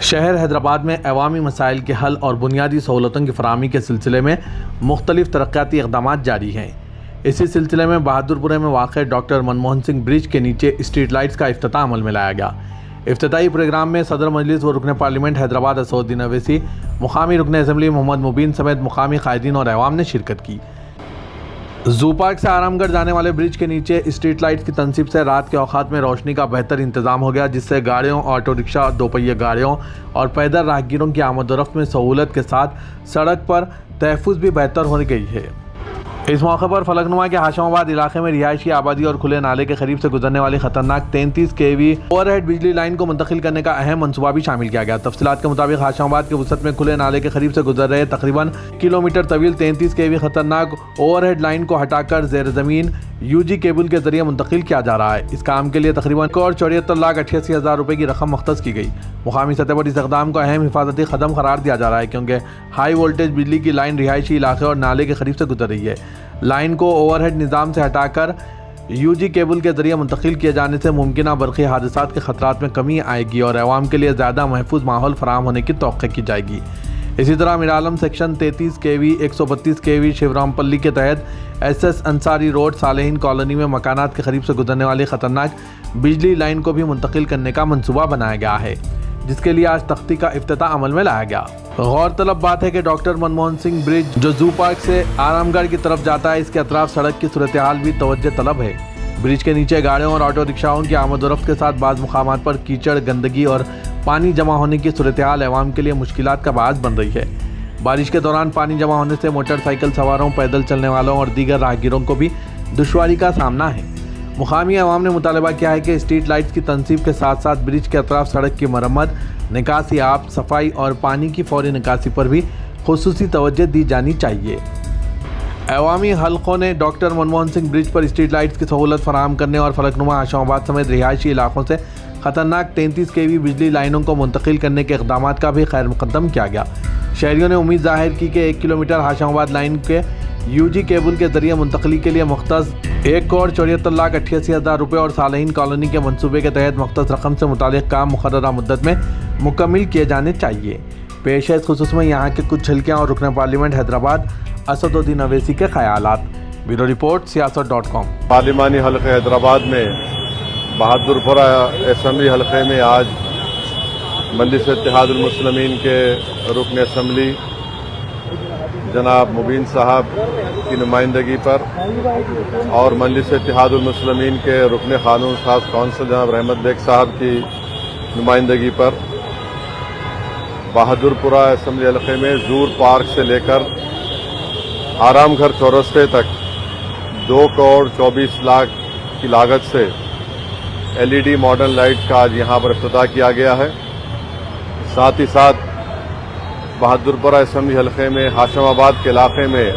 شہر حیدرآباد میں عوامی مسائل کے حل اور بنیادی سہولتوں کی فراہمی کے سلسلے میں مختلف ترقیاتی اقدامات جاری ہیں۔ اسی سلسلے میں بہادر پورے میں واقع ڈاکٹر منموہن سنگھ برج کے نیچے اسٹریٹ لائٹس کا افتتاح عمل میں لایا گیا۔ افتتاحی پروگرام میں صدر مجلس و رکن پارلیمنٹ حیدرآباد اسد الدین اویسی، مقامی رکن اسمبلی محمد مبین سمیت مقامی قائدین اور عوام نے شرکت کی۔ زو پارک سے آرام گڑھ جانے والے برج کے نیچے اسٹریٹ لائٹس کی تنصیب سے رات کے اوقات میں روشنی کا بہتر انتظام ہو گیا، جس سے گاڑیوں، آٹو رکشہ، دوپہیہ گاڑیوں اور پیدل راہگیروں کی آمد و رفت میں سہولت کے ساتھ سڑک پر تحفظ بھی بہتر ہو گئی ہے۔ اس موقع پر فلک نما کے ہاشم آباد علاقے میں رہائشی آبادی اور کھلے نالے کے قریب سے گزرنے والی خطرناک 33 kV اوور ہیڈ بجلی لائن کو منتقل کرنے کا اہم منصوبہ بھی شامل کیا گیا۔ تفصیلات کے مطابق ہاشم آباد کے وسط میں کھلے نالے کے قریب سے گزر رہے تقریباً کلومیٹر طویل 33 kV خطرناک اوور ہیڈ لائن کو ہٹا کر زیر زمین UG کیبل کے ذریعے منتقل کیا جا رہا ہے۔ اس کام کے لیے تقریباً 1,74,88,000 روپے کی رقم مختص کی گئی۔ مقامی سطح پر اس اقدام کو اہم حفاظتی قدم قرار دیا جا رہا ہے، کیونکہ ہائی وولٹیج بجلی کی لائن رہائشی علاقے اور نالے کے قریب سے گزر رہی ہے۔ لائن کو اوور ہیڈ نظام سے ہٹا کر UG کیبل کے ذریعے منتقل کیے جانے سے ممکنہ برقی حادثات کے خطرات میں کمی آئے گی اور عوام کے لیے زیادہ محفوظ ماحول فراہم ہونے کی توقع کی جائے گی۔ اسی طرح Miralam section 33 kV 132 kV Shivaram پلی کے تحت SS انصاری روڈ صالحین کالونی میں مکانات کے قریب سے گزرنے والی خطرناک بجلی لائن کو بھی منتقل کرنے کا منصوبہ بنایا گیا ہے، جس کے لیے آج تختی کا افتتاح عمل میں لایا گیا۔ غور طلب بات ہے کہ ڈاکٹر منموہن سنگھ برج جو زو پارک سے آرام گڑھ کی طرف جاتا ہے، اس کے اطراف سڑک کی صورتحال بھی توجہ طلب ہے۔ برج کے نیچے گاڑیوں اور آٹو رکشاؤں کی آمد و رفت کے ساتھ بعض مقامات پر کیچڑ، گندگی اور پانی جمع ہونے کی صورتحال عوام کے لیے مشکلات کا باعث بن رہی ہے۔ بارش کے دوران پانی جمع ہونے سے موٹر سائیکل سواروں، پیدل چلنے والوں اور دیگر راہگیروں کو بھی دشواری کا سامنا ہے۔ مقامی عوام نے مطالبہ کیا ہے کہ اسٹریٹ لائٹس کی تنصیب کے ساتھ ساتھ برج کے اطراف سڑک کی مرمت، نکاسی آب، صفائی اور پانی کی فوری نکاسی پر بھی خصوصی توجہ دی جانی چاہیے۔ عوامی حلقوں نے ڈاکٹر منموہن سنگھ برج پر اسٹریٹ لائٹس کی سہولت فراہم کرنے اور فلک نما ہاشم آباد سمیت رہائشی علاقوں سے خطرناک 33 kV بجلی لائنوں کو منتقل کرنے کے اقدامات کا بھی خیر مقدم کیا گیا۔ شہریوں نے امید ظاہر کی کہ 1 کلومیٹر ہاشم آباد لائن کے UG کیبل کے ذریعے منتقلی کے لیے مختص 1,74,88,000 روپے اور صالحین کالونی کے منصوبے کے تحت مختص رقم سے متعلق کام مقررہ مدت میں مکمل کیے جانے چاہیے۔ پیش ہے اس خصوص میں یہاں کے کچھ جھلکیاں اور رکن پارلیمنٹ حیدرآباد اسد الدین اویسی کے خیالات۔ بیورو رپورٹ سیاست.com۔ پارلیمانی حلقہ حیدرآباد میں بہادر پورہ اسمبلی حلقے میں آج مجلس اتحاد المسلمین کے رکن اسمبلی جناب مبین صاحب کی نمائندگی پر اور مجلس اتحاد المسلمین کے رکن قانون ساز کونسل جناب رحمت بیگ صاحب کی نمائندگی پر بہادر پورہ اسمبلی حلقے میں زور پارک سے لے کر آرام گھر چورستے تک 2,24,00,000 کی لاگت سے LED ماڈرن لائٹ کا آج یہاں پر افتتاح کیا گیا ہے۔ ساتھ ہی ساتھ بہادر پورہ اسمبلی حلقے میں ہاشم آباد کے علاقے میں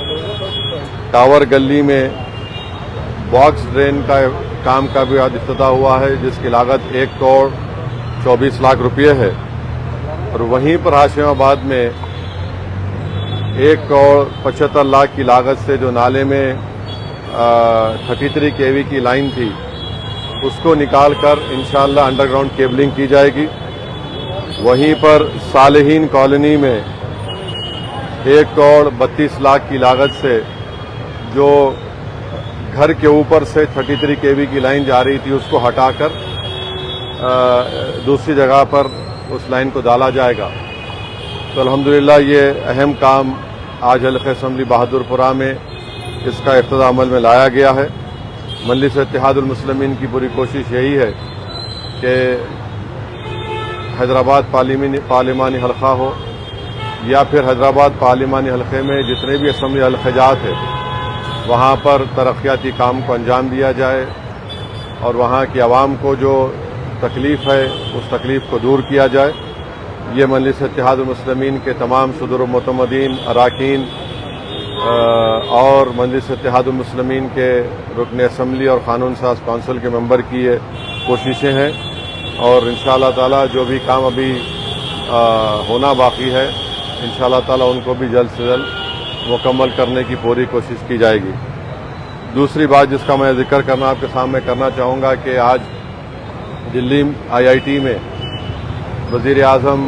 ٹاور گلی میں باکس ڈرین کا کام کا بھی آج افتتاح ہوا ہے، جس کی لاگت 1,24,00,000 روپے ہے، اور وہیں پر ہاشم آباد میں 1,75,00,000 کی لاگت سے جو نالے میں 33 kV کی لائن تھی اس کو نکال کر انشاءاللہ انڈر گراؤنڈ کیبلنگ کی جائے گی۔ وہیں پر صالحین کالونی میں 1,32,00,000 کی لاگت سے جو گھر کے اوپر سے 33 kV کی لائن جا رہی تھی اس کو ہٹا کر دوسری جگہ پر اس لائن کو ڈالا جائے گا۔ تو الحمدللہ یہ اہم کام آج حلقہ اسمبلی بہادر پورہ میں اس کا افتتاح عمل میں لایا گیا ہے۔ مجلس اتحاد المسلمین کی پوری کوشش یہی ہے کہ حیدرآباد پارلیمانی حلقہ ہو یا پھر حیدرآباد پارلیمانی حلقے میں جتنے بھی اسمبلی حلقہ جات ہیں وہاں پر ترقیاتی کام کو انجام دیا جائے اور وہاں کی عوام کو جو تکلیف ہے اس تکلیف کو دور کیا جائے۔ یہ مجلس اتحاد المسلمین کے تمام صدر و معتمدین، اراکین اور مجلس اتحاد المسلمین کے رکن اسمبلی اور قانون ساز کونسل کے ممبر کی یہ کوششیں ہیں، اور انشاءاللہ تعالی جو بھی کام ابھی ہونا باقی ہے انشاءاللہ تعالی ان کو بھی جلد سے جلد مکمل کرنے کی پوری کوشش کی جائے گی۔ دوسری بات جس کا میں ذکر کرنا آپ کے سامنے کرنا چاہوں گا کہ آج دلی IIT میں وزیر اعظم